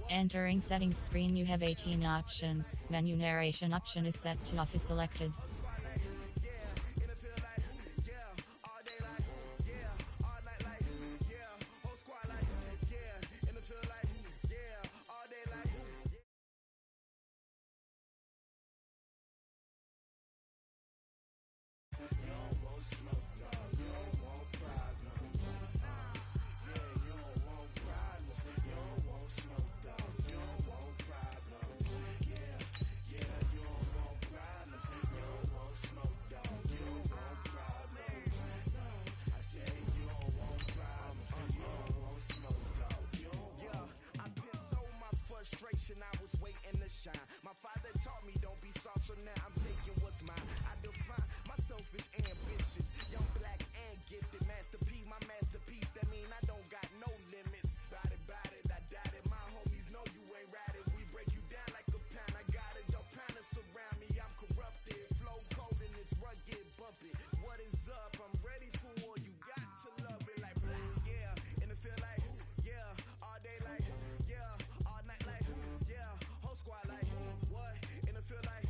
Entering settings screen, you have 18 options. Menu narration option is set to off is selected. I was waiting to shine. My father taught me don't be soft, so now I'm taking what's mine. I define myself as ambitious, young, black, and gifted. Master P, my masterpiece. That mean I don't got no limits. Bout it, I doubt it. My homies know you ain't ratted. We break you down like a pound. I got it, don't panic surround me. I'm corrupted, flow cold and it's rugged, bumpy. What is up? I'm ready for war. You got to love it like black, yeah. And it feel like, yeah, all day like, yeah, all night like. Squad like what? And it feel like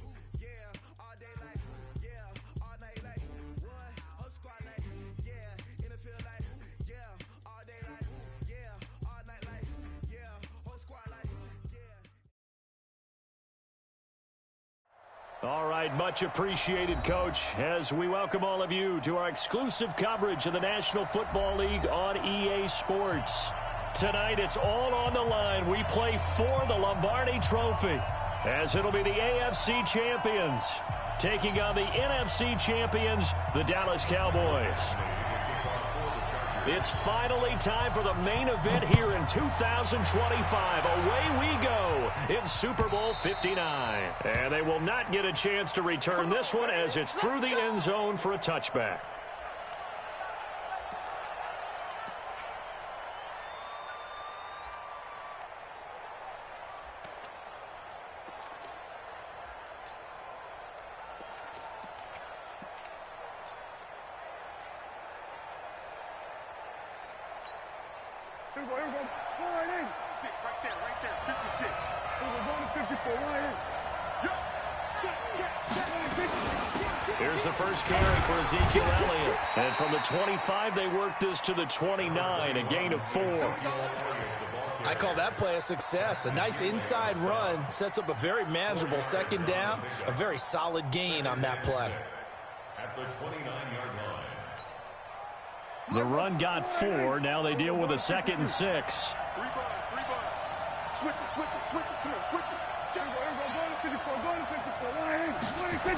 all day like all night like what? Whole squad like and it feel like all day like all night like whole squad like All right, much appreciated, Coach, as we welcome all of you to our exclusive coverage of the National Football League on EA Sports. Tonight, it's all on the line. We play for the Lombardi Trophy, as it'll be the AFC champions taking on the NFC champions, the Dallas Cowboys. It's finally time for the main event here in 2025. Away we go in Super Bowl 59. And they will not get a chance to return this one, as it's through the end zone for a touchback. Here we go. Go right in. 6, right there. 56. Here we go to 54, right in. Check. Here's the first carry for Ezekiel Elliott. And from the 25, they work this to the 29, a gain of 4. I call that play a success. A nice inside run sets up a very manageable second down, a very solid gain on that play. At the 29-yard line. The run got 4. Now they deal with a 2nd and 6. 3 ball. Switch it. Come on, switch it. Here we go. Go to 54. Right in.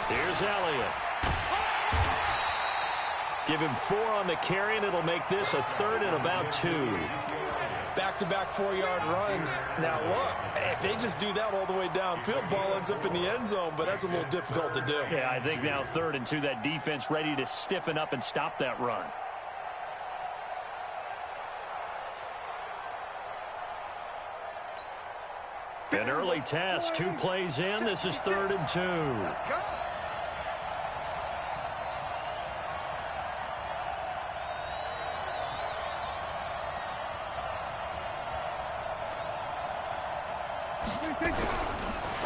Here's Elliott. Give him 4 on the carry, and it'll make this a 3rd and about 2. Back-to-back 4-yard runs. Now, look, if they just do that all the way downfield, ball ends up in the end zone, but that's a little difficult to do. Yeah, I think now 3rd and 2, that defense ready to stiffen up and stop that run. An early test, 2 plays in. This is 3rd and 2. Let's go.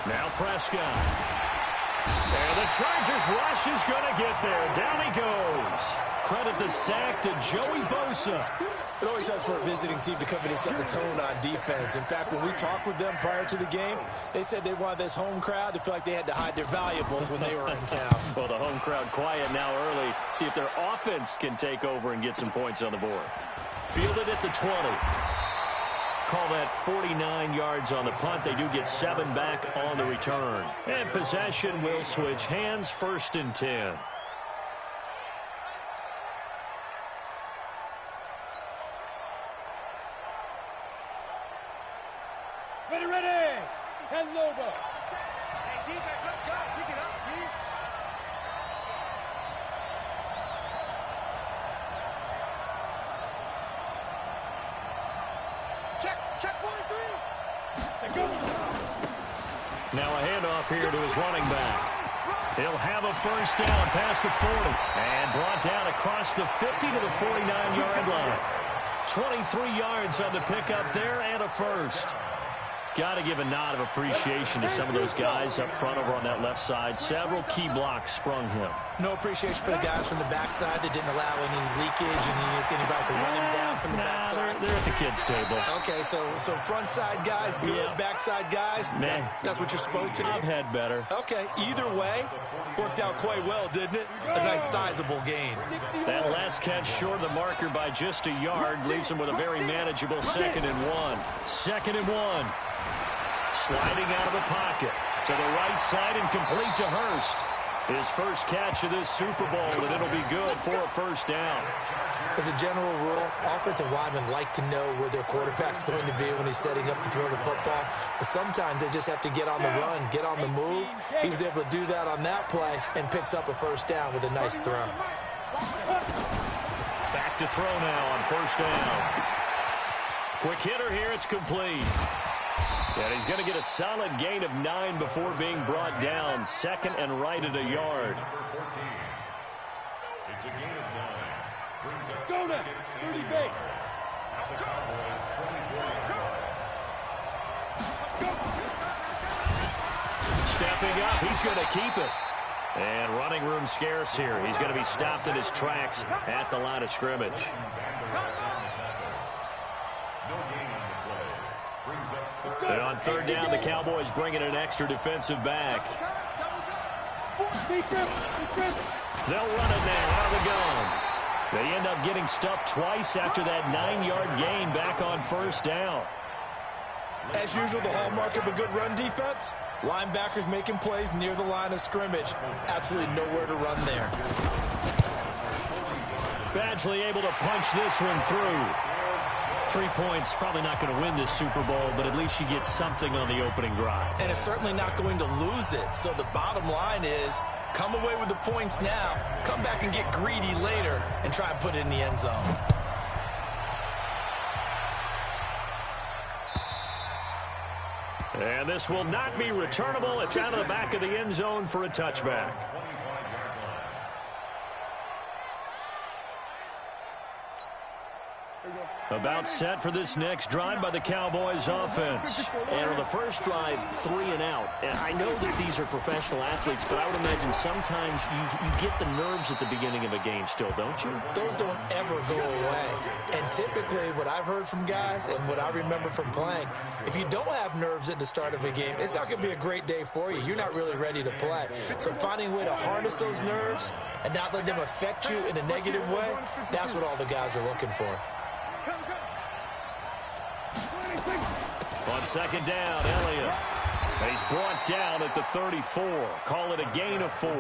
Now Prescott. And the Chargers rush is going to get there. Down he goes. Credit the sack to Joey Bosa. It always helps for a visiting team to come in and set the tone on defense. In fact, when we talked with them prior to the game, they said they wanted this home crowd to feel like they had to hide their valuables when they were in town. Well, the home crowd quiet now early. See if their offense can take over and get some points on the board. Fielded at the 20. Call that 49 yards on the punt. They do get 7 back on the return. And possession will switch hands, 1st and 10. Ready. 10 over. Hey, defense, let's go. Pick it up, G. Check 43. Now a handoff here to his running back. He'll have a 1st down past the 40. And brought down across the 50 to the 49-yard line. 23 yards on the pickup there and a first. Got to give a nod of appreciation to some of those guys up front over on that left side. Several key blocks sprung him. No appreciation for the guys from the backside that didn't allow any leakage and anybody to run him down from the backside. They're at the kids' table. Okay, so front side guys, good. Yeah. Backside guys, man, that's what you're supposed to do. I've had better. Okay, either way, worked out quite well, didn't it? A nice sizable gain. That last catch short of the marker by just a yard leaves him with a very manageable 2nd and 1. 2nd and 1. Sliding out of the pocket to the right side and complete to Hurst. His first catch of this Super Bowl, and it'll be good for a first down. As a general rule, offensive linemen like to know where their quarterback's going to be when he's setting up to throw the football. But sometimes they just have to get on the run, get on the move. He was able to do that on that play and picks up a first down with a nice throw. Back to throw now on first down. Quick hitter here, it's complete. And he's going to get a solid gain of 9 before being brought down. 2nd and right at a yard. It's a gain of 9. Brings up Go now, 30 base. the Cowboys 24-yard line. Stepping up, he's going to keep it. And running room scarce here. He's going to be stopped in his tracks at the line of scrimmage. And on third down, the Cowboys bring in an extra defensive back. They'll run it now out of the gun. They end up getting stuffed twice after that 9-yard gain back on first down. As usual, the hallmark of a good run defense, linebackers making plays near the line of scrimmage. Absolutely nowhere to run there. Badgley able to punch this one through. 3 points, probably not going to win this Super Bowl, but at least you get something on the opening drive. And it's certainly not going to lose it. So the bottom line is, come away with the points now, come back and get greedy later, and try and put it in the end zone. And this will not be returnable. It's out of the back of the end zone for a touchback. About set for this next drive by the Cowboys offense. And on the first drive, 3 and out. And I know that these are professional athletes, but I would imagine sometimes you get the nerves at the beginning of a game still, don't you? Those don't ever go away. And typically what I've heard from guys and what I remember from playing, if you don't have nerves at the start of a game, it's not going to be a great day for you. You're not really ready to play. So finding a way to harness those nerves and not let them affect you in a negative way, that's what all the guys are looking for. On second down, Elliott. He's brought down at the 34. Call it a gain of 4.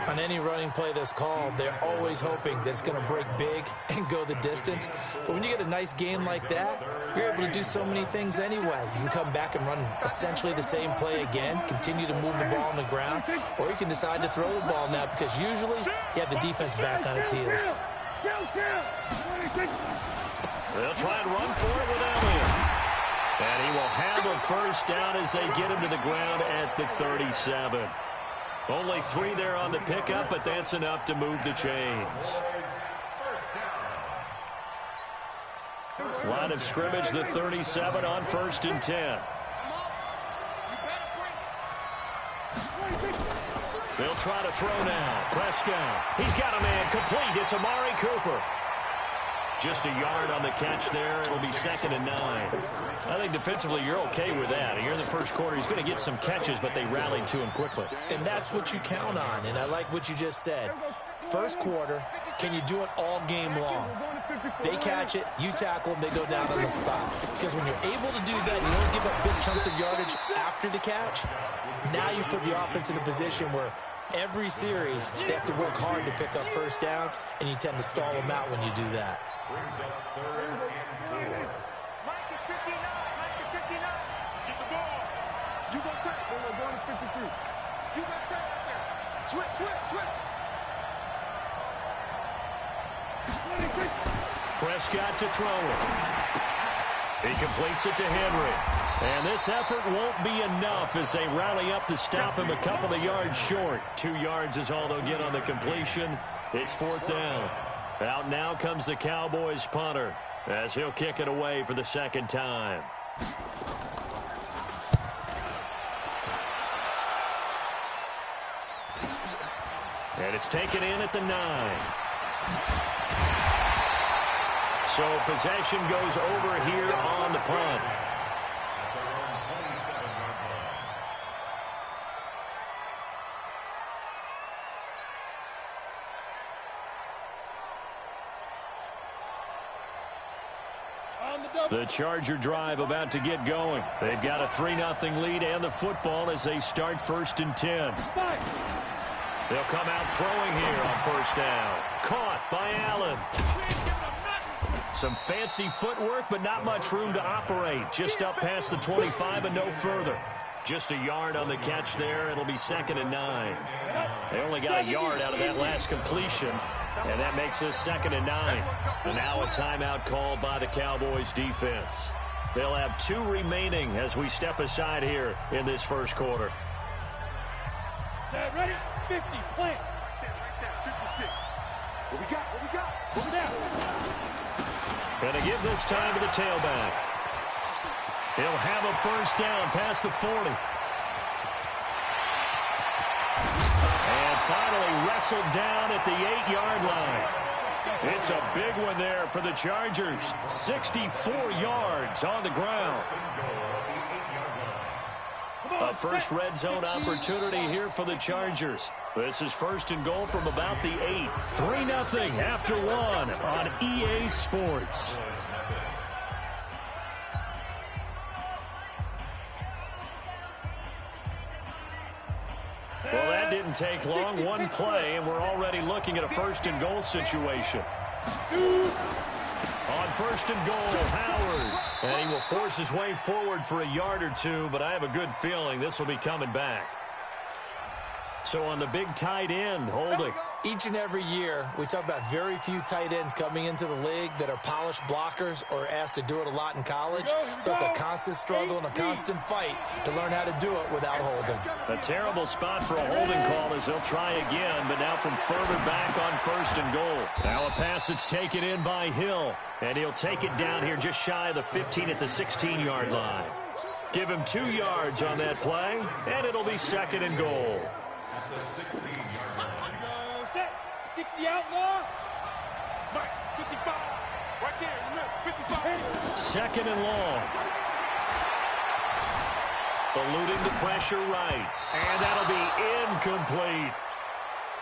On any running play that's called, they're always hoping that it's going to break big and go the distance. But when you get a nice game like that, you're able to do so many things anyway. You can come back and run essentially the same play again, continue to move the ball on the ground, or you can decide to throw the ball now because usually you have the defense back on its heels. They'll try and run for it with Elliott. And he will have a first down as they get him to the ground at the 37. Only 3 there on the pickup, but that's enough to move the chains. Line of scrimmage, the 37 on 1st and 10. They'll try to throw now. Prescott. He's got a man complete. It's Amari Cooper. Just a yard on the catch there. It'll be 2nd and 9. I think defensively you're okay with that. You're in the first quarter. He's going to get some catches, but they rallied to him quickly. And that's what you count on, and I like what you just said. First quarter, can you do it all game long? They catch it, you tackle them, they go down on the spot. Because when you're able to do that, you don't give up big chunks of yardage after the catch. Now you put the offense in a position where every series they have to work hard to pick up first downs, and you tend to stall them out when you do that. Brings up 3rd and 4. Mike is 59. Mike is 59. Get the ball. You go take. We're going to 53. You got take right there. Switch, switch, switch. Prescott to throw it. He completes it to Henry. And this effort won't be enough as they rally up to stop him a couple of yards short. 2 yards is all they'll get on the completion. It's 4th down. Out now comes the Cowboys punter as he'll kick it away for the second time. And it's taken in at the 9. So possession goes over here on the punt. The Charger drive about to get going. They've got a 3-0 lead and the football as they start 1st and 10. They'll come out throwing here on 1st down. Caught by Allen. Some fancy footwork, but not much room to operate. Just up past the 25 and no further. Just a yard on the catch there. It'll be 2nd and 9. They only got a yard out of that last completion, and that makes this 2nd and 9. And now a timeout called by the Cowboys defense. They'll have 2 remaining as we step aside here in this first quarter. Set, ready? 50, plant. Right there, 56. What we got? What we got? What we got? Going to give this time to the tailback. He'll have a 1st down past the 40. And finally wrestled down at the 8-yard line. It's a big one there for the Chargers. 64 yards on the ground. A first red zone opportunity here for the Chargers. This is 1st and goal from about the 8. 3-0 after 1 on EA Sports. Well, that didn't take long. One play, and we're already looking at a 1st and goal situation. On 1st and goal, Howard. And he will force his way forward for a yard or 2, but I have a good feeling this will be coming back. So on the big tight end, holding. Each and every year, we talk about very few tight ends coming into the league that are polished blockers or asked to do it a lot in college. So it's a constant struggle and a constant fight to learn how to do it without holding. A terrible spot for a holding call as they'll try again, but now from further back on 1st and goal. Now a pass that's taken in by Hill, and he'll take it down here just shy of the 15 at the 16-yard line. Give him 2 yards on that play, and it'll be 2nd and goal. At the 16-yard line. Set, 60 outlaw. Mike, 55. Right there, 55. 2nd and long. Eluding the pressure right. And that'll be incomplete.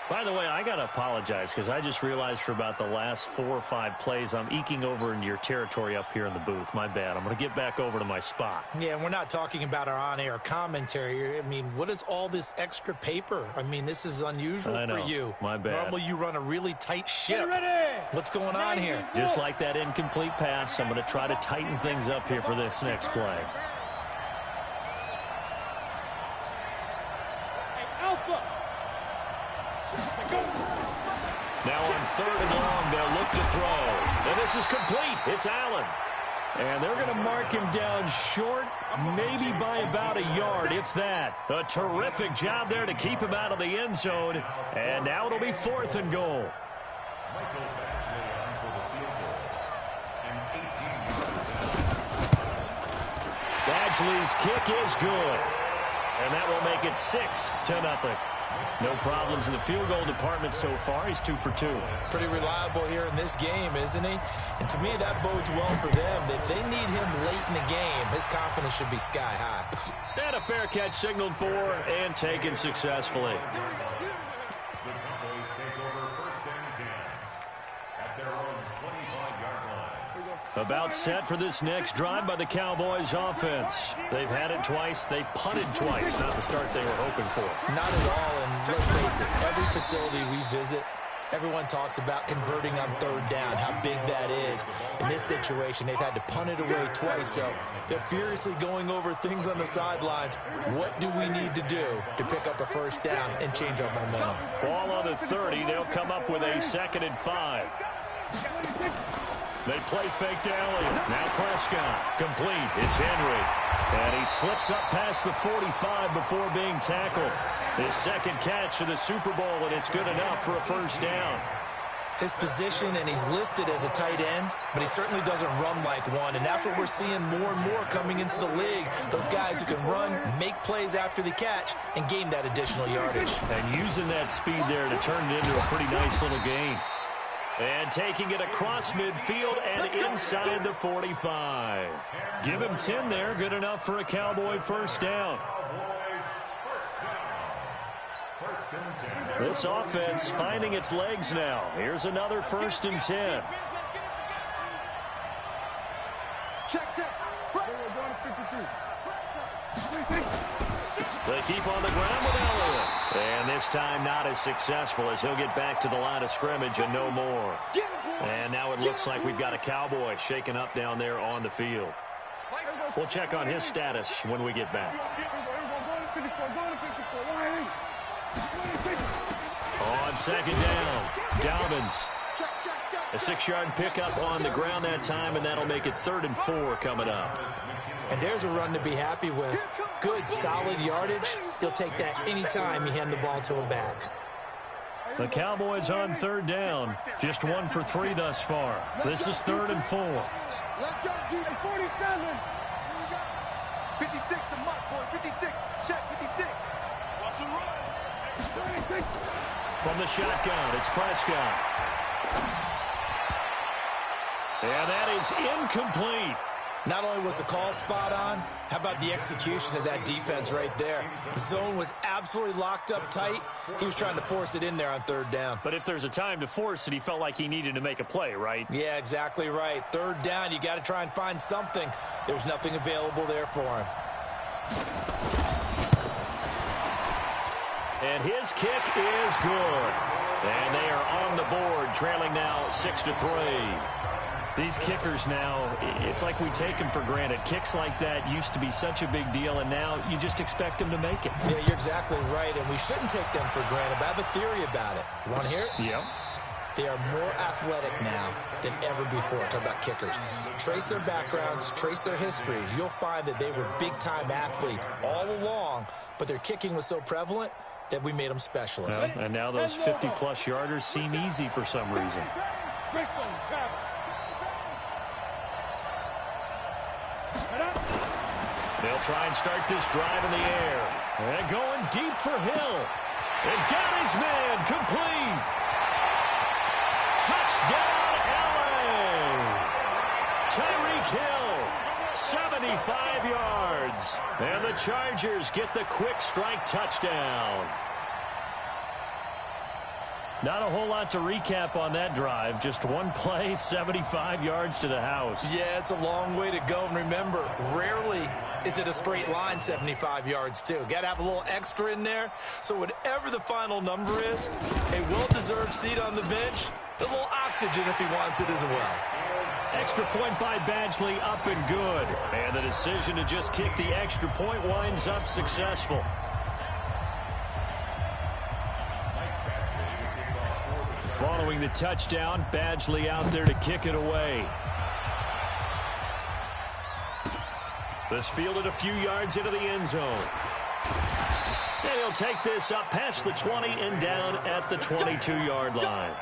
By the way, I got to apologize because I just realized for about the last 4 or 5 plays, I'm eking over into your territory up here in the booth. My bad. I'm going to get back over to my spot. Yeah, we're not talking about our on-air commentary. I mean, what is all this extra paper? I mean, this is unusual for you. My bad. Normally you run a really tight ship. What's going on here? Just like that incomplete pass, I'm going to try to tighten things up here for this next play. Now on 3rd and long, they'll look to throw. And this is complete. It's Allen. And they're going to mark him down short, maybe by about a yard, if that. A terrific job there to keep him out of the end zone. And now it'll be 4th and goal. Badgley's kick is good. And that will make it 6-0. No problems in the field goal department so far. He's 2 for 2. Pretty reliable here in this game, isn't he? And to me, that bodes well for them. If they need him late in the game, his confidence should be sky high. And a fair catch signaled for and taken successfully. The Cowboys take over 1st and 10 at their own 25-yard line. About set for this next drive by the Cowboys offense. They've had it twice. They've punted twice. Not the start they were hoping for. Not at all, and let's face it, every facility we visit, everyone talks about converting on 3rd down, how big that is. In this situation, they've had to punt it away twice, so they're furiously going over things on the sidelines. What do we need to do to pick up a 1st down and change our momentum? Ball on the 30. They'll come up with a 2nd and 5. They play fake to Elliott. Now Prescott. Complete. It's Henry. And he slips up past the 45 before being tackled. His 2nd catch of the Super Bowl, and it's good enough for a 1st down. His position, and he's listed as a tight end, but he certainly doesn't run like one, and that's what we're seeing more and more coming into the league. Those guys who can run, make plays after the catch, and gain that additional yardage. And using that speed there to turn it into a pretty nice little gain. And taking it across midfield and inside the 45. Give him 10 there, good enough for a Cowboy first down. This offense finding its legs now. Here's another 1st and 10. Check. They keep on the ground with Elliott. And this time not as successful as he'll get back to the line of scrimmage and no more. And now it looks like we've got a Cowboy shaken up down there on the field. We'll check on his status when we get back. On 2nd down, Dobbins. A 6-yard pickup on the ground that time, and that'll make it 3rd and 4 coming up. And there's a run to be happy with. Good, solid yardage. He'll take that anytime you hand the ball to him back. The Cowboys on 3rd down. Just 1 for 3 thus far. This is 3rd and 4. Let's go, G. 47. 56, the mark, boy. 56. Check, 56. Watch him run. 26. From the shotgun, it's Prescott. And that is incomplete. Not only was the call spot on, how about the execution of that defense right there? The zone was absolutely locked up tight. He was trying to force it in there on 3rd down. But if there's a time to force it, he felt like he needed to make a play, right? Yeah, exactly right. 3rd down, you got to try and find something. There's nothing available there for him. And his kick is good. And they are on the board, trailing now 6-3. These kickers now, it's like we take them for granted. Kicks like that used to be such a big deal, and now you just expect them to make it. Yeah, you're exactly right, and we shouldn't take them for granted. But I have a theory about it. You want to hear it? Yep. They are more athletic now than ever before. Talk about kickers. Trace their backgrounds, trace their histories. You'll find that they were big-time athletes all along, but their kicking was so prevalent that we made them specialists. And now those 50-plus yarders seem easy for some reason. They'll try and start this drive in the air. And going deep for Hill. And got his man complete. Touchdown, LA. Tyreek Hill, 75 yards. And the Chargers get the quick strike touchdown. Not a whole lot to recap on that drive. Just one play, 75 yards to the house. Yeah, it's a long way to go. And remember, rarely is it a straight line 75 yards, too. Got to have a little extra in there. So whatever the final number is, a well-deserved seat on the bench, a little oxygen if he wants it as well. Extra point by Badgley, up and good. And the decision to just kick the extra point winds up successful. Following the touchdown, Badgley out there to kick it away. This fielded a few yards into the end zone. And he'll take this up past the 20 and down at the 22-yard line.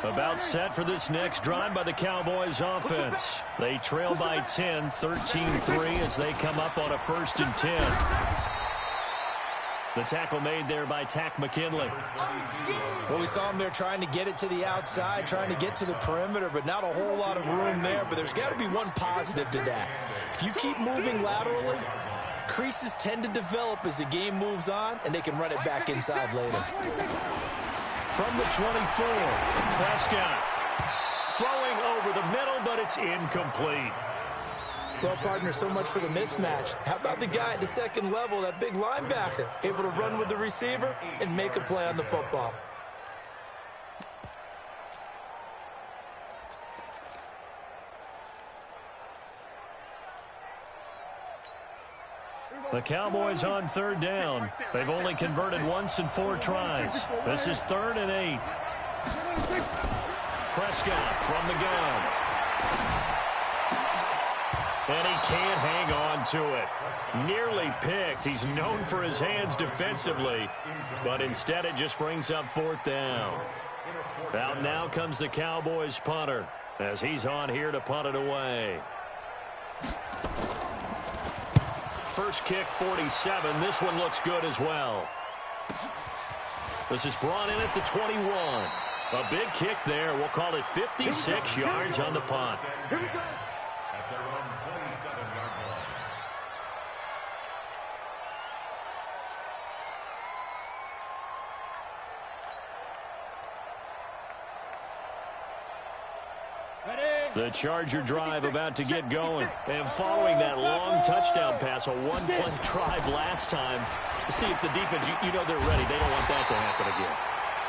About set for this next drive by the Cowboys offense. They trail by 10, 13-3 as they come up on a 1st and 10. The tackle made there by Tack McKinley. Well, we saw him there trying to get it to the outside, trying to get to the perimeter, but not a whole lot of room there. But there's got to be one positive to that. If you keep moving laterally, creases tend to develop as the game moves on, and they can run it back inside later. From the 24, Prescott throwing over the middle, but it's incomplete. Well, partner, so much for the mismatch. How about the guy at the second level, that big linebacker, able to run with the receiver and make a play on the football? The Cowboys on 3rd down. They've only converted once in 4 tries. This is 3rd and 8. Prescott from the gun. And he can't hang on to it. Nearly picked. He's known for his hands defensively, but instead it just brings up 4th down. Out now comes the Cowboys punter as he's on here to punt it away. First kick, 47. This one looks good as well. This is brought in at the 21. A big kick there. We'll call it 56 yards on the punt. Here we go. At their own 27-yard line. The Charger drive about to get going. And following that long touchdown pass, a one-play drive last time, see if the defense, you know they're ready. They don't want that to happen again.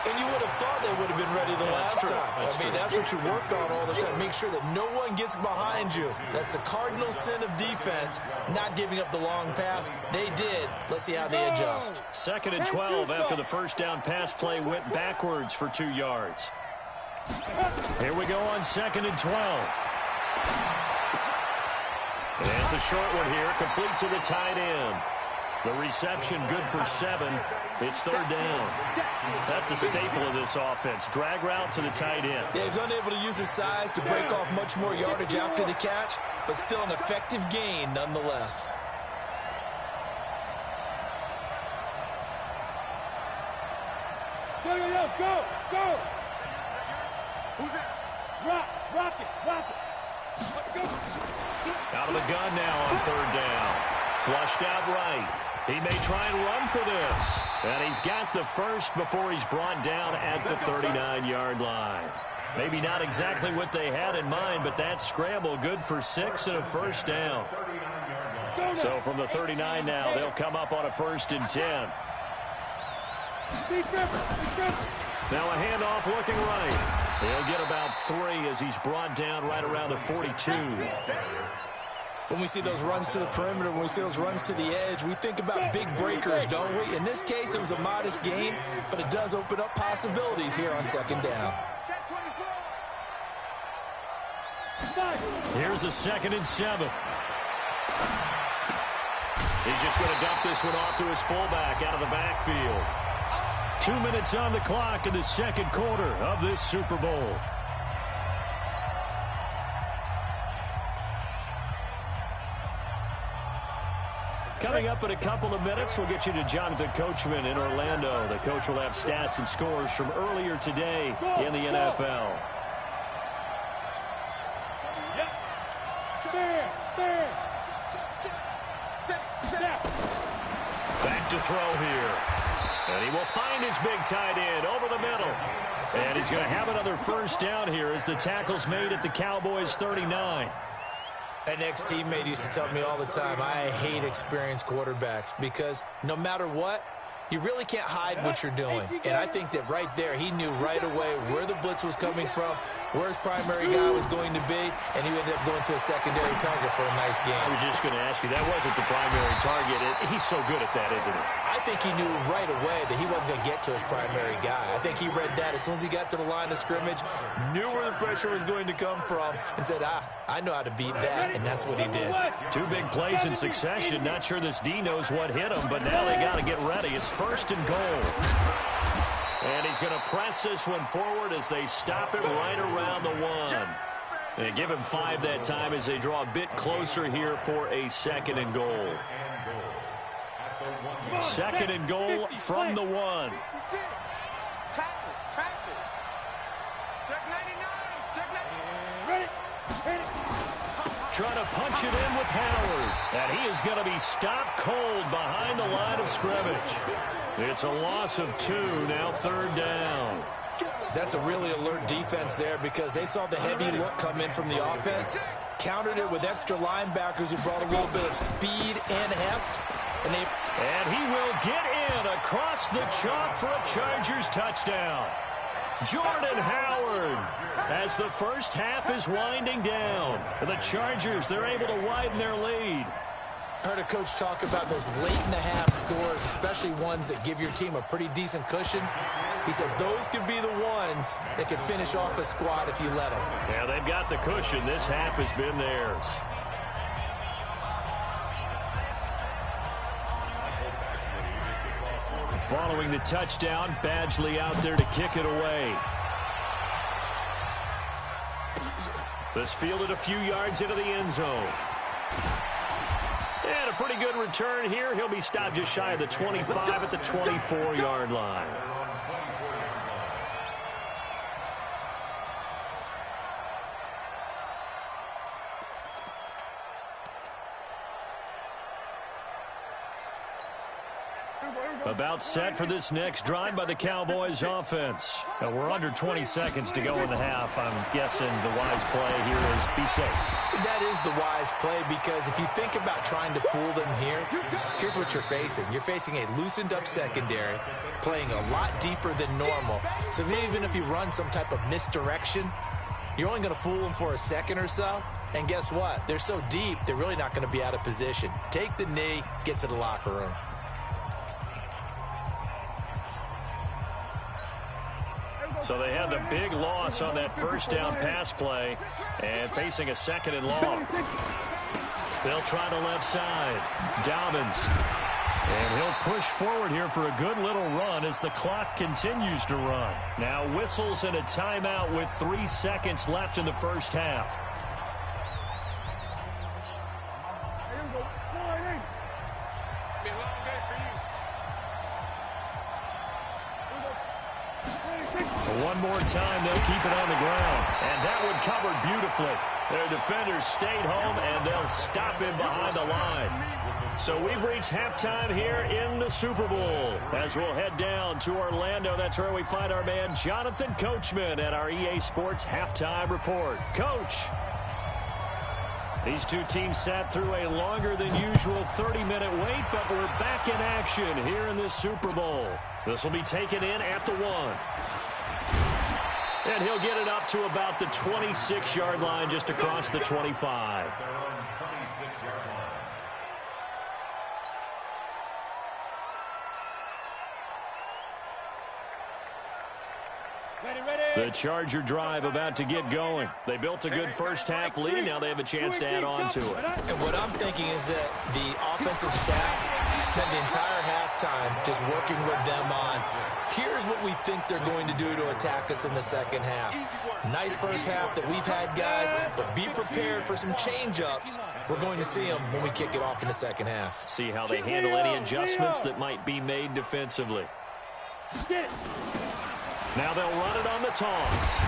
And you would have thought they would have been ready the last time. That's what you work on all the time. Make sure that no one gets behind you. That's the cardinal sin of defense, not giving up the long pass. They did. Let's see how they adjust. 2nd and 12 after the first down pass play went backwards for 2 yards. Here we go on 2nd and 12. And it's a short one here, complete to the tight end. The reception good for 7. It's 3rd down. That's a staple of this offense. Drag route to the tight end. Yeah, he's unable to use his size to break off much more yardage after the catch, but still an effective gain nonetheless. Go! Who's it? Rock it! Let's go! Out of the gun now on 3rd down. Flushed out right. He may try and run for this. And he's got the first before he's brought down at the 39-yard line. Maybe not exactly what they had in mind, but that scramble good for 6 and a first down. So from the 39 now, they'll come up on a 1st and 10. Now a handoff looking right. He'll get about 3 as he's brought down right around the 42. When we see those runs to the perimeter, when we see those runs to the edge, we think about big breakers, don't we? In this case, it was a modest gain, but it does open up possibilities here on 2nd down. Here's a 2nd and 7. He's just going to dump this one off to his fullback out of the backfield. 2 minutes on the clock in the 2nd quarter of this Super Bowl. Coming up in a couple of minutes, we'll get you to Jonathan Coachman in Orlando. The coach will have stats and scores from earlier today in the NFL. Back to throw here. And he will find his big tight end over the middle. And he's going to have another 1st down here as the tackle's made at the Cowboys 39. An ex-teammate used to tell me all the time, I hate experienced quarterbacks because no matter what, you really can't hide what you're doing. And I think that right there, he knew right away where the blitz was coming from, where his primary guy was going to be, and he ended up going to a secondary target for a nice game. I was just going to ask you, that wasn't the primary target. He's so good at that, isn't he? I think he knew right away that he wasn't going to get to his primary guy. I think he read that as soon as he got to the line of scrimmage, knew where the pressure was going to come from, and said, I know how to beat that, and that's what he did. 2 big plays in succession. Not sure this D knows what hit him, but now they got to get ready. It's 1st and goal. And he's going to press this one forward as they stop it right around the 1. They give him 5 that time as they draw a bit closer here for a 2nd and goal. 2nd and goal from the 1. Tackles. Check 99. Check 99. Trying to punch it in with Howard. And he is going to be stopped cold behind the line of scrimmage. It's a loss of 2, now 3rd down. That's a really alert defense there because they saw the heavy look come in from the offense, countered it with extra linebackers who brought a little bit of speed and heft. And he will get in across the chalk for a Chargers touchdown. Jordan Howard as the first half is winding down. The Chargers, they're able to widen their lead. Heard a coach talk about those late-in-the-half scores, especially ones that give your team a pretty decent cushion. He said those could be the ones that could finish off a squad if you let them. Yeah, they've got the cushion. This half has been theirs. Following the touchdown, Badgley out there to kick it away. This fielded a few yards into the end zone. And a pretty good return here. He'll be stopped just shy of the 25 at the 24-yard line. About set for this next drive by the Cowboys offense. Now we're under 20 seconds to go in the half. I'm guessing the wise play here is be safe. That is the wise play, because if you think about trying to fool them here, here's what you're facing. You're facing a loosened up secondary, playing a lot deeper than normal. So even if you run some type of misdirection, you're only going to fool them for a second or so. And guess what? They're so deep, they're really not going to be out of position. Take the knee, get to the locker room. So they had the big loss on that first down pass play, and facing a second and long. They'll try the left side. Dobbins. And he'll push forward here for a good little run as the clock continues to run. Now whistles and a timeout with 3 seconds left in the first half. One more time, they'll keep it on the ground. And that one covered beautifully. Their defenders stayed home, and they'll stop him behind the line. So we've reached halftime here in the Super Bowl. As we'll head down to Orlando, that's where we find our man Jonathan Coachman at our EA Sports Halftime Report. Coach, these two teams sat through a longer than usual 30-minute wait, but we're back in action here in this Super Bowl. This will be taken in at the 1. And he'll get it up to about the 26-yard line, just across the 25. The Charger drive about to get going. They built a good first-half lead. Now they have a chance to add on to it. And what I'm thinking is that the offensive staff spent the entire halftime just working with them on, here's what we think they're going to do to attack us in the second half. Nice first half that we've had, guys, but be prepared for some change-ups. We're going to see them when we kick it off in the second half. See how they handle any adjustments that might be made defensively. Now they'll run it on the toss.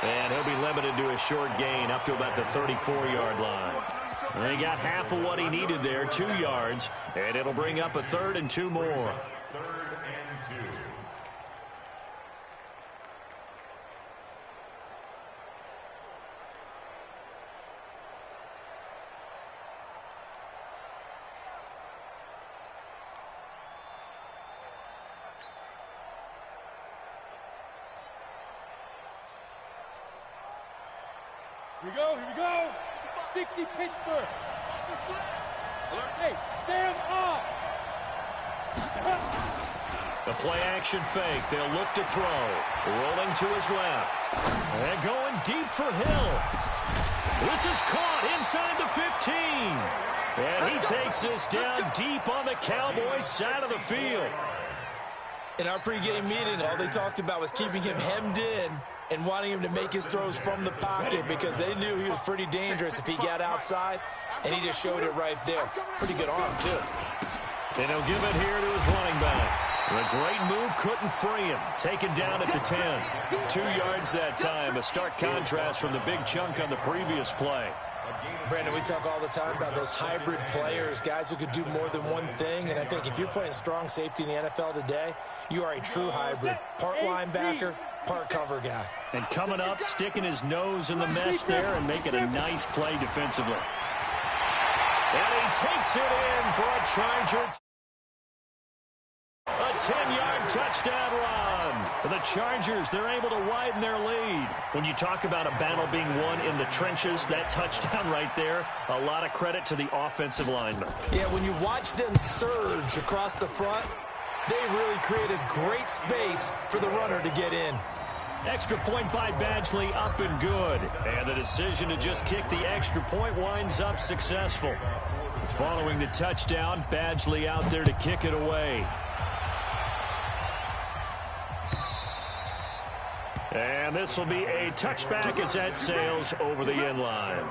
And he'll be limited to a short gain up to about the 34-yard line. And he got half of what he needed there, 2 yards, and it'll bring up a 3rd and 2 more. 3rd and 2. Here we go. 60 Pittsburgh. Hey, Sam up. The play-action fake. They'll look to throw. Rolling to his left. And going deep for Hill. This is caught inside the 15. And he takes this down deep on the Cowboys side of the field. In our pregame meeting, all they talked about was keeping him hemmed in and wanting him to make his throws from the pocket because they knew he was pretty dangerous if he got outside, and he just showed it right there. Pretty good arm, too. And he'll give it here to his running back. The great move couldn't free him. Taken down at the 10. 2 yards that time. A stark contrast from the big chunk on the previous play. Brandon, we talk all the time about those hybrid players, guys who could do more than one thing, and I think if you're playing strong safety in the NFL today, you are a true hybrid. Part linebacker, part cover guy. And coming up, sticking his nose in the mess there and making a nice play defensively. And he takes it in for a Charger. A 10-yard touchdown run. For the Chargers, they're able to widen their lead. When you talk about a battle being won in the trenches, that touchdown right there, a lot of credit to the offensive linemen. Yeah, when you watch them surge across the front, they really created great space for the runner to get in. Extra point by Badgley, up and good. And the decision to just kick the extra point winds up successful. Following the touchdown, Badgley out there to kick it away. And this will be a touchback as that sails over the end line.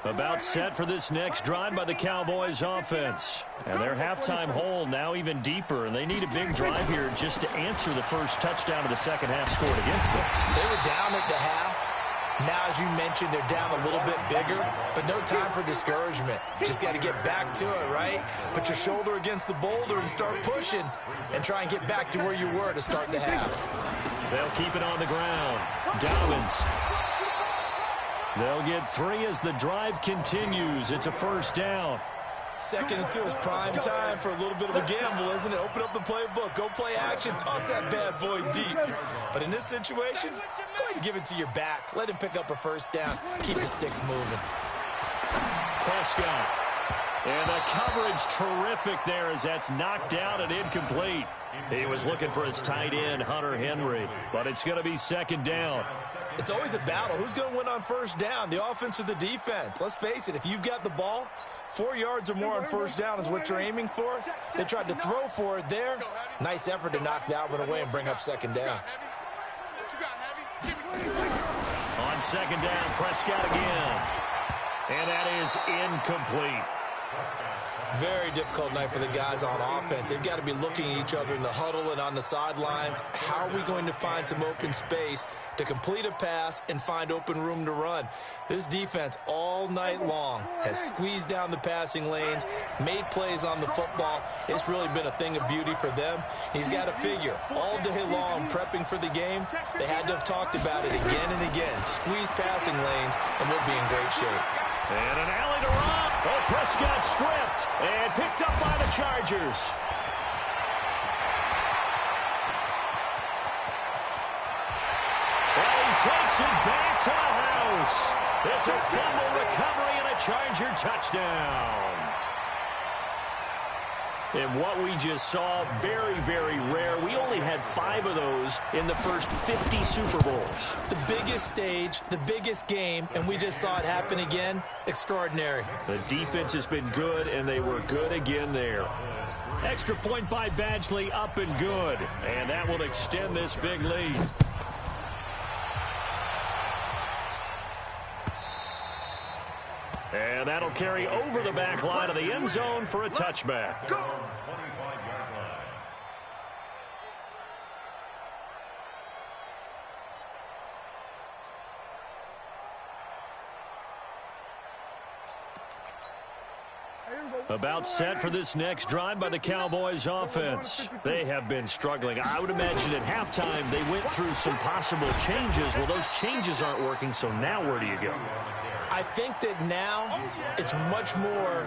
About set for this next drive by the Cowboys offense. And their halftime hole now even deeper, and they need a big drive here just to answer the first touchdown of the second half scored against them. They were down at the half. Now, as you mentioned, they're down a little bit bigger, but no time for discouragement. Just got to get back to it, right? Put your shoulder against the boulder and start pushing and try and get back to where you were to start the half. They'll keep it on the ground. Dobbins. They'll get 3 as the drive continues. It's a first down. 2nd and 2 is prime time for a little bit of a gamble, isn't it? Open up the playbook, go play action, toss that bad boy deep. But in this situation, go ahead and give it to your back. Let him pick up a first down. Keep the sticks moving. Prescott. And the coverage terrific there as that's knocked down and incomplete. He was looking for his tight end, Hunter Henry, but it's going to be 2nd down. It's always a battle. Who's going to win on first down, the offense or the defense? Let's face it, if you've got the ball, 4 yards or more on first down is what you're aiming for. They tried to throw for it there. Nice effort to knock that one away and bring up 2nd down. On 2nd down, Prescott again. And that is incomplete. Very difficult night for the guys on offense. They've got to be looking at each other in the huddle and on the sidelines. How are we going to find some open space to complete a pass and find open room to run? This defense all night long has squeezed down the passing lanes, made plays on the football. It's really been a thing of beauty for them. He's got to figure all day long prepping for the game. They had to have talked about it again and again. Squeeze passing lanes and we'll be in great shape. And an alley to run. Oh, Prescott stripped and picked up by the Chargers. Well, he takes it back to the house. It's a fumble recovery and a Charger touchdown. And what we just saw, very, very rare. We only had 5 of those in the first 50 Super Bowls. The biggest stage, the biggest game, and we just saw it happen again. Extraordinary. The defense has been good, and they were good again there. Extra point by Badgley, up and good. And that will extend this big lead. And that'll carry over the back line of the end zone for a touchback. About set for this next drive by the Cowboys offense. They have been struggling. I would imagine at halftime they went through some possible changes. Well, those changes aren't working, so now where do you go? I think that now it's much more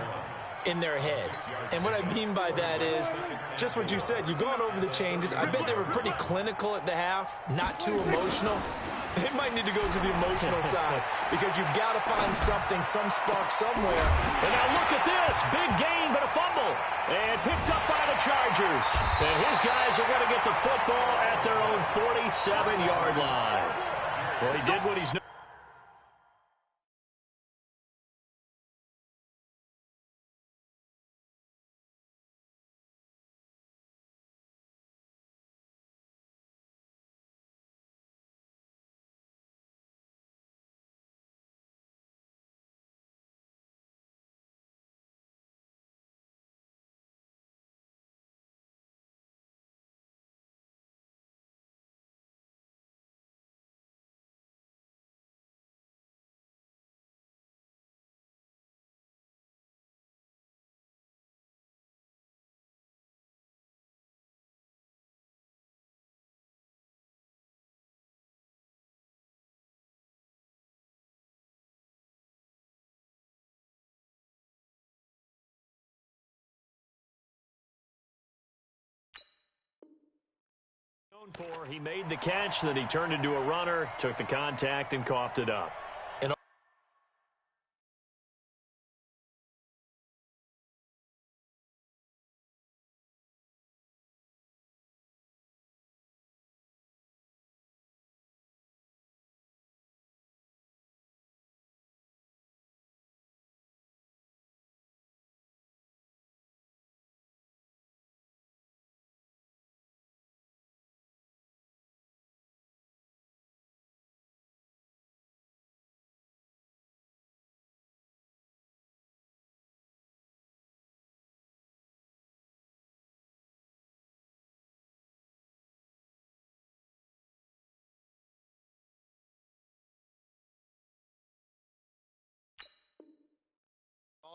in their head. And what I mean by that is just what you said. You've gone over the changes. I bet they were pretty clinical at the half, not too emotional. They might need to go to the emotional side because you've got to find something, some spark somewhere. And now look at this. Big gain, but a fumble. And picked up by the Chargers. And his guys are going to get the football at their own 47-yard line. Well, he did what he's known. He made the catch, then he turned into a runner, took the contact, and coughed it up.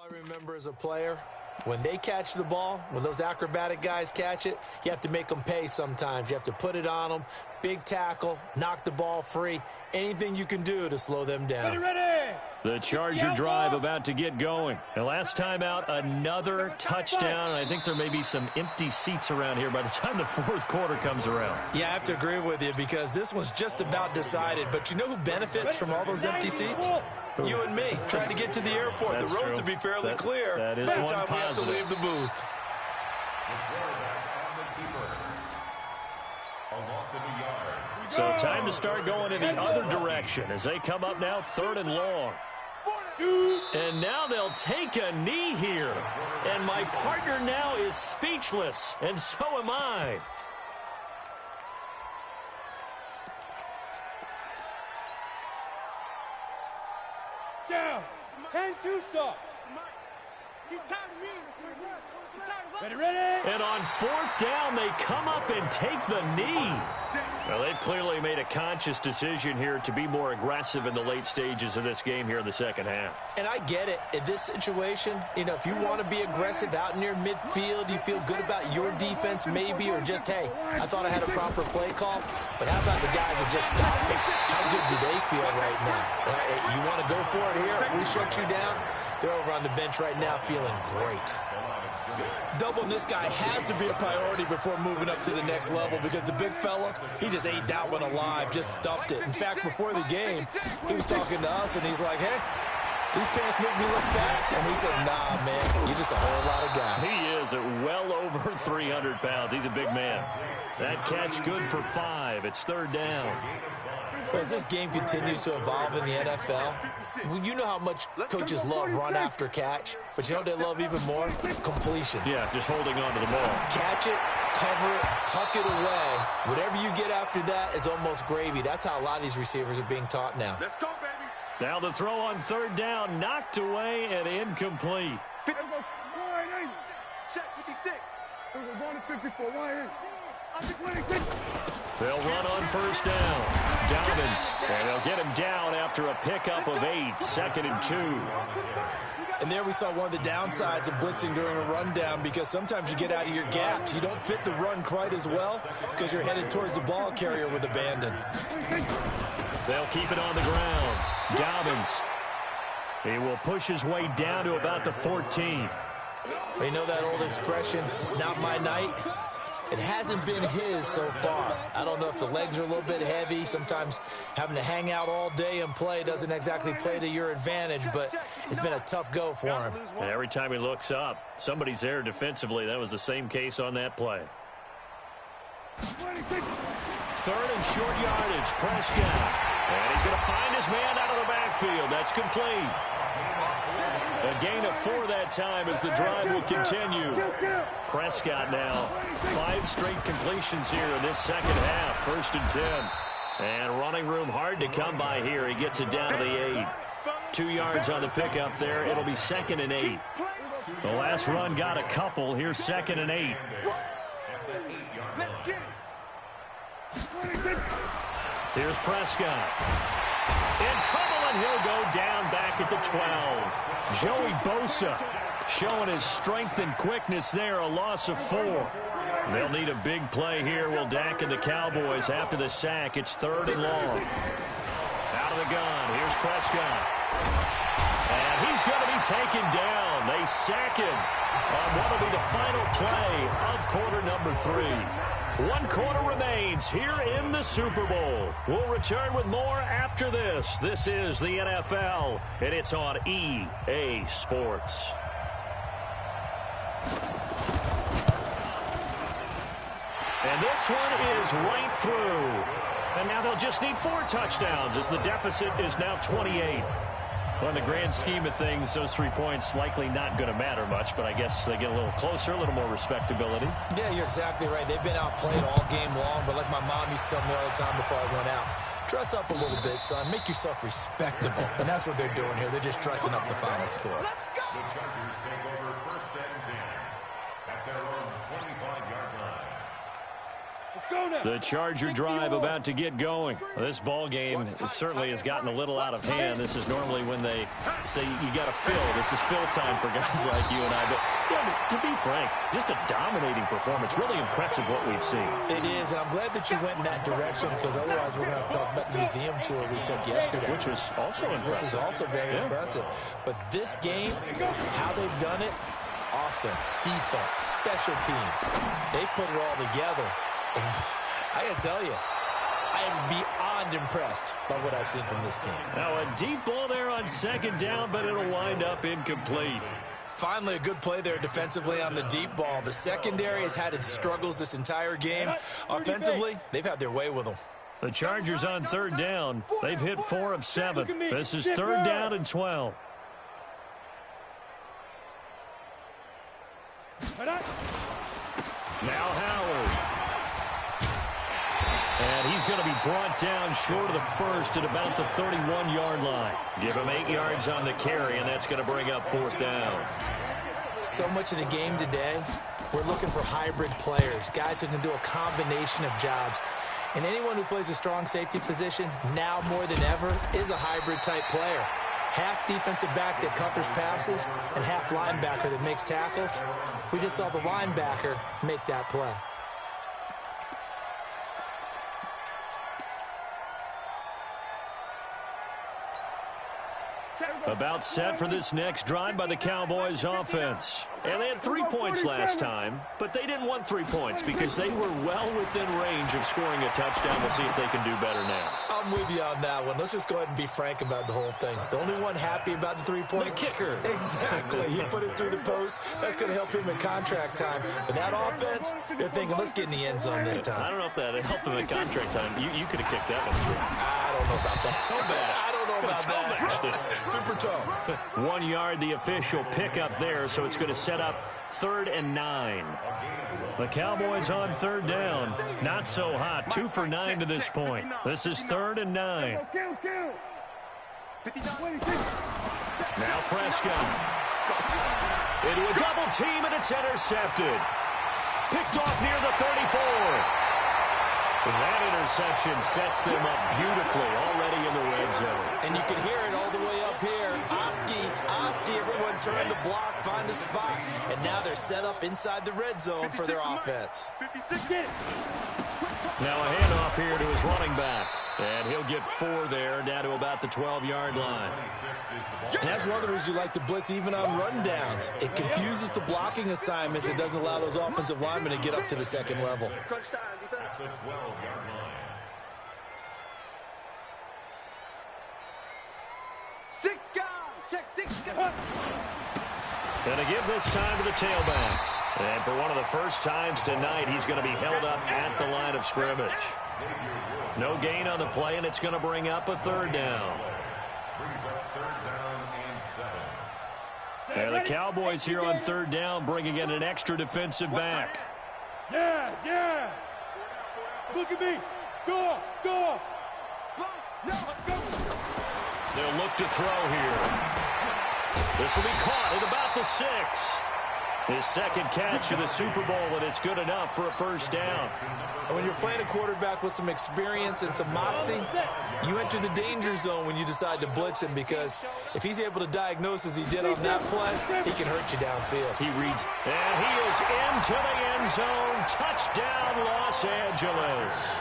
All I remember as a player, when they catch the ball, when those acrobatic guys catch it, you have to make them pay sometimes. You have to put it on them, big tackle, knock the ball free, anything you can do to slow them down. Ready. The Charger drive about to get going. And last time out, another touchdown. I think there may be some empty seats around here by the time the fourth quarter comes around. Yeah, I have to agree with you because this one's just about decided. But you know who benefits from all those empty seats? You and me, trying to get to the airport. That's the roads true. will be fairly clear that is by the one time we have to positive. leave the booth. The quarterback and the keeper. A loss of a yard. So time to start going in the other direction as they come up now 3rd and long. And now they'll take a knee here. And my partner now is speechless, and so am I. Down. 10-2 stop. He's tired of me. He's tired of us. Ready. And on 4th down, they come up and take the knee. Well, they've clearly made a conscious decision here to be more aggressive in the late stages of this game here in the second half. And I get it. In this situation, you know, if you want to be aggressive out near midfield, you feel good about your defense maybe, or just, hey, I thought I had a proper play call. But how about the guys that just stopped it? How good do they feel right now? You want to go for it here? We shut you down. They're over on the bench right now feeling great. Doubling this guy has to be a priority before moving up to the next level because the big fella, he just ate that one alive, just stuffed it. In fact, before the game, he was talking to us, and he's like, hey, these pants make me look fat. And we said, nah, man, you're just a whole lot of guy. He is at well over 300 pounds. He's a big man. That catch good for 5. It's 3rd down. Well, as this game continues to evolve in the NFL, well, you know how much coaches love run after catch, but you know what they love even more? Completion. Yeah, just holding on to the ball. Catch it, cover it, tuck it away. Whatever you get after that is almost gravy. That's how a lot of these receivers are being taught now. Let's go, baby. Now the throw on 3rd down, knocked away and incomplete. Check 56. We're going to 54. 1-8. They'll run on 1st down. Dobbins, and they'll get him down after a pickup of 8, 2nd and 2. And there we saw one of the downsides of blitzing during a rundown because sometimes you get out of your gaps. You don't fit the run quite as well because you're headed towards the ball carrier with abandon. They'll keep it on the ground. Dobbins. He will push his way down to about the 14. You know that old expression, it's not my night? It hasn't been his so far. I don't know if the legs are a little bit heavy. Sometimes having to hang out all day and play doesn't exactly play to your advantage, but it's been a tough go for him. And every time he looks up, somebody's there defensively. That was the same case on that play. 3rd and short yardage, Prescott. And he's going to find his man out of the backfield. That's complete. A gain of 4 that time as the drive will continue. Prescott now, 5 straight completions here in this second half. 1st and 10. And running room hard to come by here. He gets it down to the 8. 2 yards on the pickup there. It'll be 2nd and 8. The last run got a couple. Here's 2nd and 8. Let's get it. Here's Prescott. In trouble, and he'll go down back at the 12. Joey Bosa showing his strength and quickness there, a loss of 4. They'll need a big play here. Will Dak and the Cowboys after the sack. It's 3rd and long. Out of the gun. Here's Prescott. And he's going to be taken down. They sack him on what will be the final play of quarter number 3. 1 quarter remains here in the Super Bowl. We'll return with more after this. This is the NFL, and it's on EA Sports. And this one is right through. And now they'll just need 4 touchdowns as the deficit is now 28. Well, in the grand scheme of things, those 3 points likely not going to matter much, but I guess they get a little closer, a little more respectability. Yeah, you're exactly right. They've been outplayed all game long, but like my mom used to tell me all the time before I went out, dress up a little bit, son. Make yourself respectable. And that's what they're doing here. They're just dressing up the final score. The Chargers take over 1st and 10 at their own 25-yard line. The Charger drive about to get going. This ball game certainly has gotten a little out of hand. This is normally when they say you got to fill. This is fill time for guys like you and I. But to be frank, just a dominating performance. Really impressive what we've seen. It is, and I'm glad that you went in that direction because otherwise we're going to have to talk about the museum tour we took yesterday. Which was also impressive. Which was also very impressive. But this game, how they've done it, offense, defense, special teams, they put it all together. And I got to tell you, I am beyond impressed by what I've seen from this team. Now a deep ball there on second down, but it'll wind up incomplete. Finally, a good play there defensively on the deep ball. The secondary has had its struggles this entire game. Offensively, they've had their way with them. The Chargers on third down. They've hit 4 of 7. This is third down and 12. Now Howard. And he's going to be brought down short of the first at about the 31-yard line. Give him 8 yards on the carry, and that's going to bring up fourth down. So much of the game today, we're looking for hybrid players, guys who can do a combination of jobs. And anyone who plays a strong safety position, now more than ever, is a hybrid-type player. Half defensive back that covers passes and half linebacker that makes tackles. We just saw the linebacker make that play. About set for this next drive by the Cowboys offense. And they had 3 points last time, but they didn't want 3 points because they were well within range of scoring a touchdown. We'll see if they can do better now. I'm with you on that one. Let's just go ahead and be frank about the whole thing. The only one happy about the 3-point? The kicker. Exactly. He put it through the post. That's going to help him in contract time. But that offense, they're thinking, let's get in the end zone this time. I don't know if that helped him in contract time. You could have kicked that one through. I don't know about that. Toe bash. I don't know about that. Super toe. 1 yard, the official pickup there, so it's going to set up 3rd and 9. The Cowboys on third down. Not so hot. 2 for 9 to this point. This is 3rd and 9. Now Prescott. Into a double team, and it's intercepted. Picked off near the 34. That interception sets them up beautifully already in the red zone. And you can hear it all the way up here. Oski, everyone turn to block, find a spot. And now they're set up inside the red zone for their offense. Now a handoff here to his running back. And he'll get 4 there, down to about the 12-yard line. And that's one of the reasons you like to blitz even on rundowns. It confuses the blocking assignments. It doesn't allow those offensive linemen to get up to the second level. At the 12-yard line. 6 gone. Check 6 gone. Gonna give this time to the tailback. And for one of the first times tonight, he's going to be held up at the line of scrimmage. No gain on the play, and it's going to bring up a 3rd down. Brings up 3rd down and 7. And the Cowboys here on 3rd down, bringing in an extra defensive back. Yes. Look at me. Go. They'll look to throw here. This will be caught at about the 6. His second catch of the Super Bowl, and it's good enough for a first down. And when you're playing a quarterback with some experience and some moxie, you enter the danger zone when you decide to blitz him, because if he's able to diagnose as he did on that play, he can hurt you downfield. He reads, and he is into the end zone. Touchdown, Los Angeles.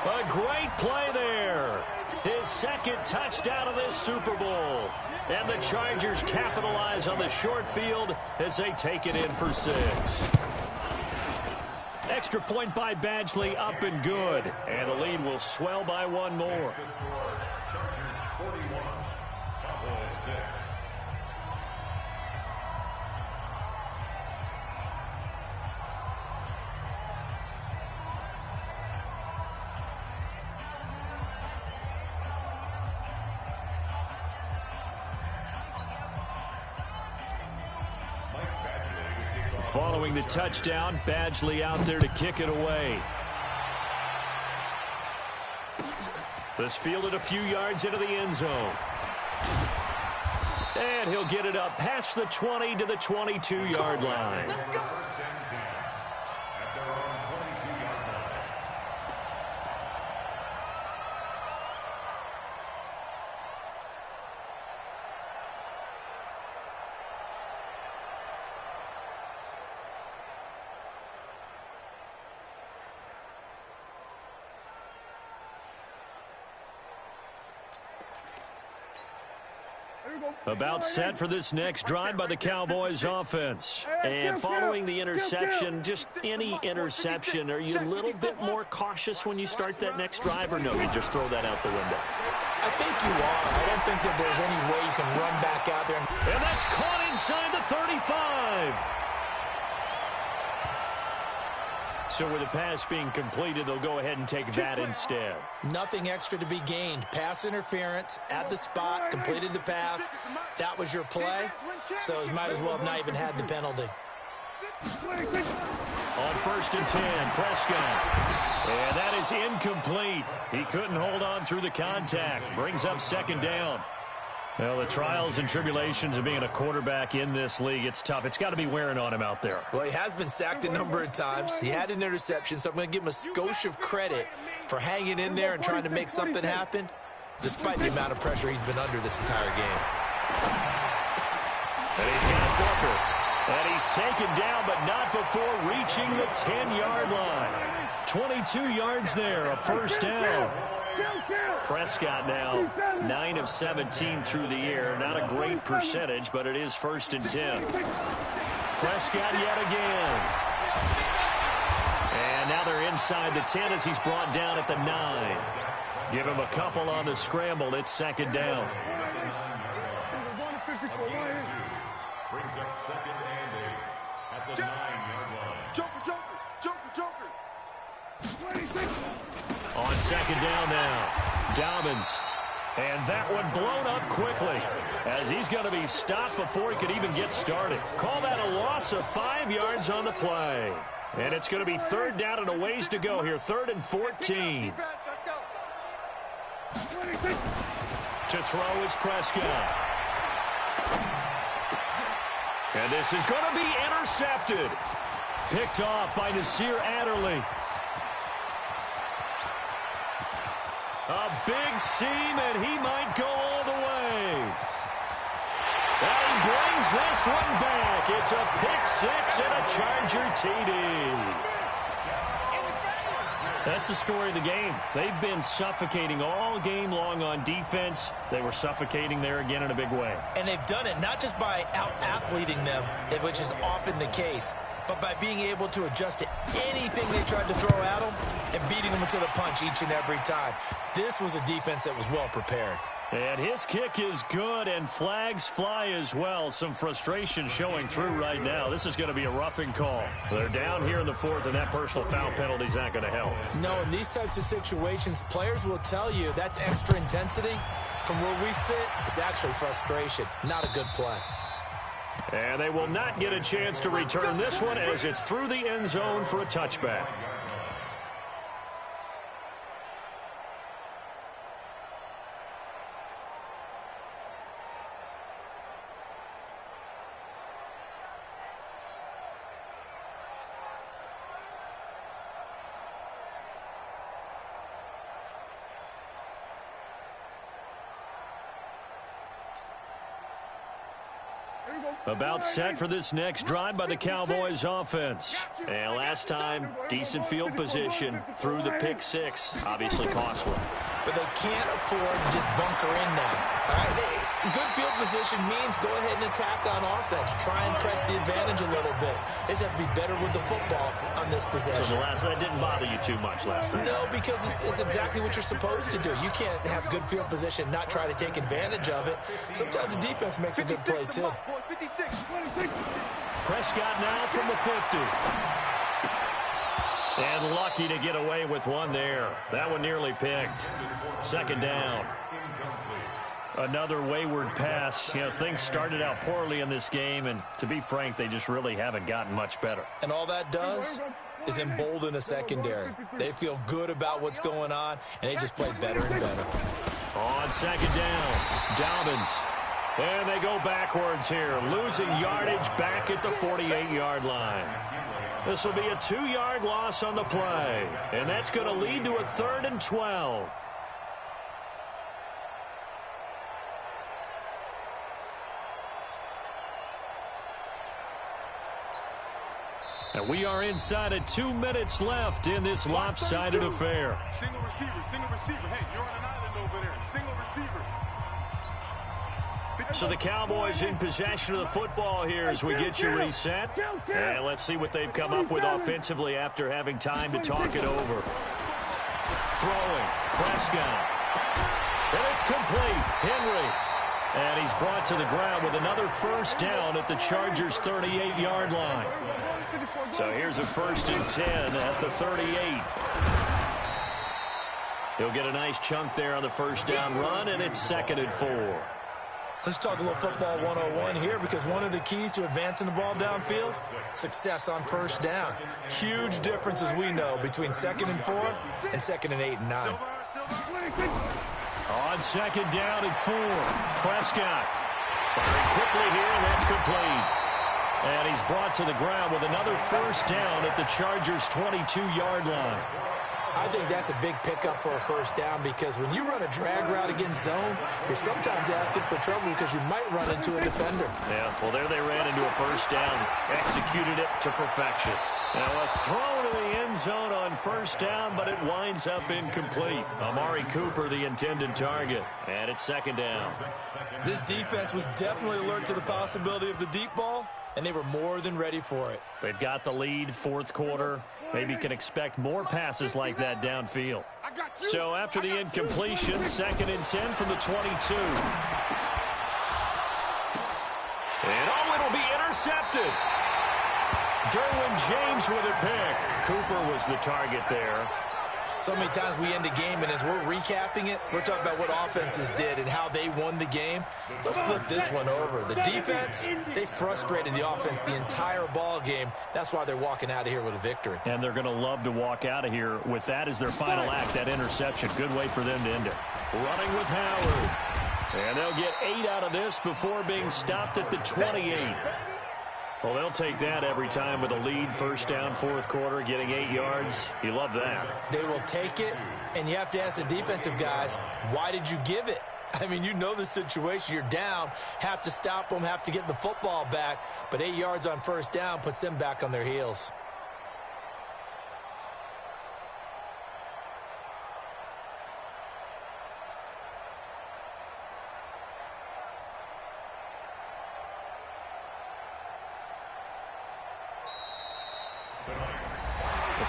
A great play there. His second touchdown of this Super Bowl. And the Chargers capitalize on the short field as they take it in for 6. Extra point by Badgley, up and good. And the lead will swell by 1 more. Chargers 41, Cowboys 6. Following the touchdown, Badgley out there to kick it away. This fielded a few yards into the end zone. And he'll get it up past the 20 to the 22-yard line. About set for this next drive by the Cowboys offense. And following the interception, just any interception, are you a little bit more cautious when you start that next drive, or no, you just throw that out the window? I think you are. I don't think that there's any way you can run back out there. And that's caught inside the 35. So with the pass being completed, they'll go ahead and take that instead. Nothing extra to be gained. Pass interference at the spot, completed the pass. That was your play, so it might as well have not even had the penalty. On 1st and 10, Prescott. And that is incomplete. He couldn't hold on through the contact. Brings up 2nd down. Well, the trials and tribulations of being a quarterback in this league, it's tough. It's got to be wearing on him out there. Well, he has been sacked a number of times. He had an interception, so I'm going to give him a skosh of credit for hanging in there and trying to make something happen, despite the amount of pressure he's been under this entire game. And he's got Booker. And he's taken down, but not before reaching the 10-yard line. 22 yards there, a 1st down. Prescott now 9 of 17 through the air. Not a great percentage, but it is 1st and 10. Prescott yet again. And now they're inside the 10 as he's brought down at the 9. Give him a couple on the scramble. It's 2nd down. Brings up 2nd and 8 at the 9-yard line. Joker. On 2nd down now, Dobbins. And that one blown up quickly as he's going to be stopped before he could even get started. Call that a loss of 5 yards on the play. And it's going to be 3rd down and a ways to go here, 3rd and 14. To throw is Prescott. And this is going to be intercepted. Picked off by Nasir Adderley. A big seam, and he might go all the way. And he brings this one back. It's a pick-6 and a Charger TD. That's the story of the game. They've been suffocating all game long on defense. They were suffocating there again in a big way. And they've done it not just by out-athleting them, which is often the case, but by being able to adjust to anything they tried to throw at them and beating them to the punch each and every time. This was a defense that was well prepared. And his kick is good, and flags fly as well. Some frustration showing through right now. This is going to be a roughing call. They're down here in the 4th, and that personal foul penalty is not going to help. No, in these types of situations, players will tell you that's extra intensity. From where we sit, it's actually frustration. Not a good play. And they will not get a chance to return this one as it's through the end zone for a touchback. About set for this next drive by the Cowboys offense. And last time, decent field position through the pick-6. Obviously costly. But they can't afford to just bunker in now. All right? Good field position means go ahead and attack on offense. Try and press the advantage a little bit. They just have to be better with the football on this possession. So the last one didn't bother you too much last time? No, because it's exactly what you're supposed to do. You can't have good field position, not try to take advantage of it. Sometimes the defense makes a good play, too. Prescott now from the 50. And lucky to get away with one there. That one nearly picked. 2nd down. Another wayward pass. You know, things started out poorly in this game, and to be frank, they just really haven't gotten much better. And all that does is embolden a secondary. They feel good about what's going on, and they just play better and better. On 2nd down, Dobbins. And they go backwards here, losing yardage back at the 48-yard line. This will be a 2-yard loss on the play, and that's going to lead to a 3rd and 12. And we are inside of 2 minutes left in this lopsided affair. Single receiver. Hey, you're on an island over there. Single receiver. So the Cowboys in possession of the football here as we get you reset. And let's see what they've come up with offensively after having time to talk it over. Throwing, Prescott. And it's complete. Henry. And he's brought to the ground with another first down at the Chargers' 38-yard line. So here's a 1st and 10 at the 38. He'll get a nice chunk there on the first down run, and it's 2nd and 4. Let's talk a little football 101 here, because one of the keys to advancing the ball downfield, success on first down. Huge difference, as we know, between 2nd and 4 and 2nd and 8 and 9. On 2nd down and 4, Prescott firing quickly here, and that's complete. And he's brought to the ground with another first down at the Chargers' 22-yard line. I think that's a big pickup for a first down, because when you run a drag route against zone, you're sometimes asking for trouble because you might run into a defender. Yeah, well, there they ran into a first down, executed it to perfection. Now a throw to the end zone on first down, but it winds up incomplete. Amari Cooper, the intended target, and it's 2nd down. This defense was definitely alert to the possibility of the deep ball, and they were more than ready for it. They've got the lead, 4th quarter. Maybe can expect more passes like that downfield. So after the incompletion, 2nd and 10 from the 22. And it'll be intercepted. Derwin James with a pick. Cooper was the target there. So many times we end a game, and as we're recapping it, we're talking about what offenses did and how they won the game. Let's flip this one over. The defense, they frustrated the offense the entire ball game. That's why they're walking out of here with a victory. And they're going to love to walk out of here with that as their final act, that interception. Good way for them to end it. Running with Howard. And they'll get 8 out of this before being stopped at the 28. Well, they'll take that every time with a lead, first down, 4th quarter, getting 8 yards. You love that. They will take it, and you have to ask the defensive guys, why did you give it? I mean, you know the situation. You're down, have to stop them, have to get the football back, but 8 yards on first down puts them back on their heels.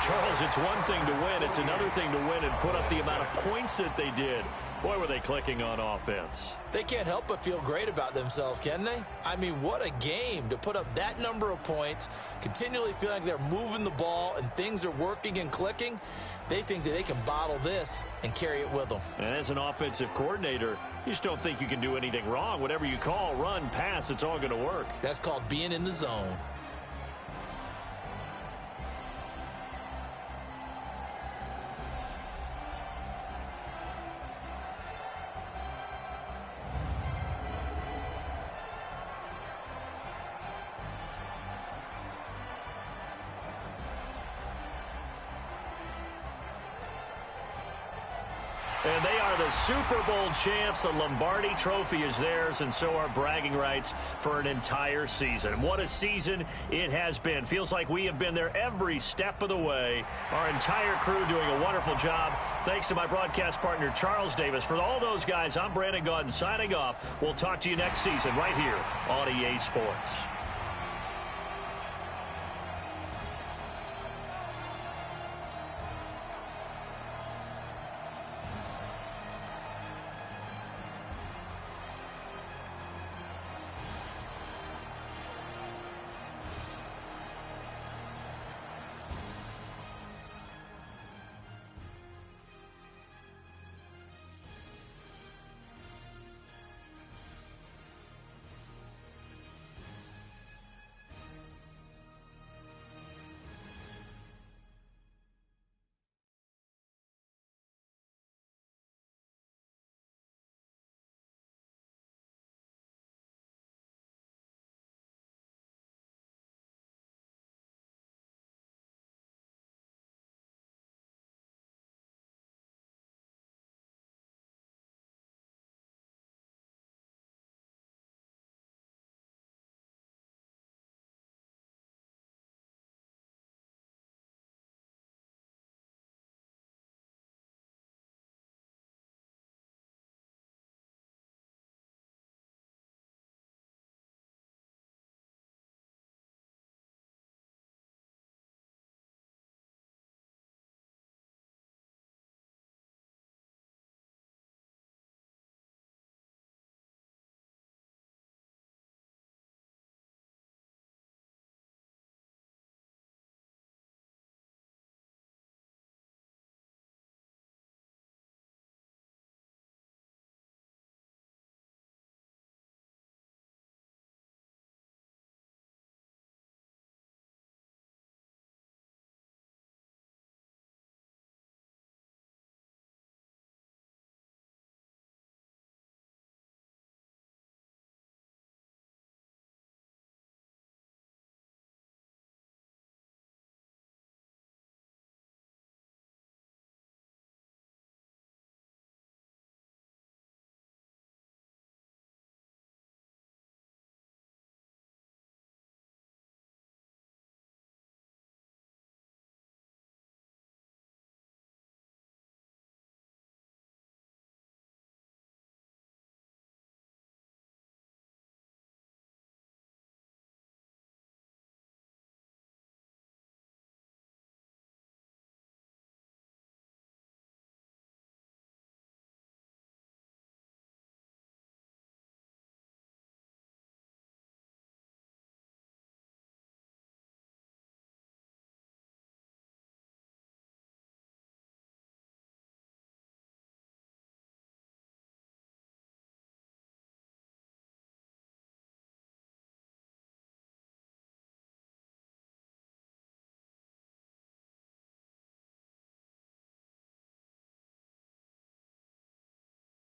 Charles, it's one thing to win. It's another thing to win and put up the amount of points that they did. Boy, were they clicking on offense. They can't help but feel great about themselves, can they? I mean, what a game to put up that number of points, continually feel like they're moving the ball and things are working and clicking. They think that they can bottle this and carry it with them. And as an offensive coordinator, you just don't think you can do anything wrong. Whatever you call, run, pass, it's all going to work. That's called being in the zone. And they are the Super Bowl champs. The Lombardi Trophy is theirs, and so are bragging rights for an entire season. What a season it has been. Feels like we have been there every step of the way. Our entire crew doing a wonderful job. Thanks to my broadcast partner, Charles Davis. For all those guys, I'm Brandon Gaudin signing off. We'll talk to you next season right here on EA Sports.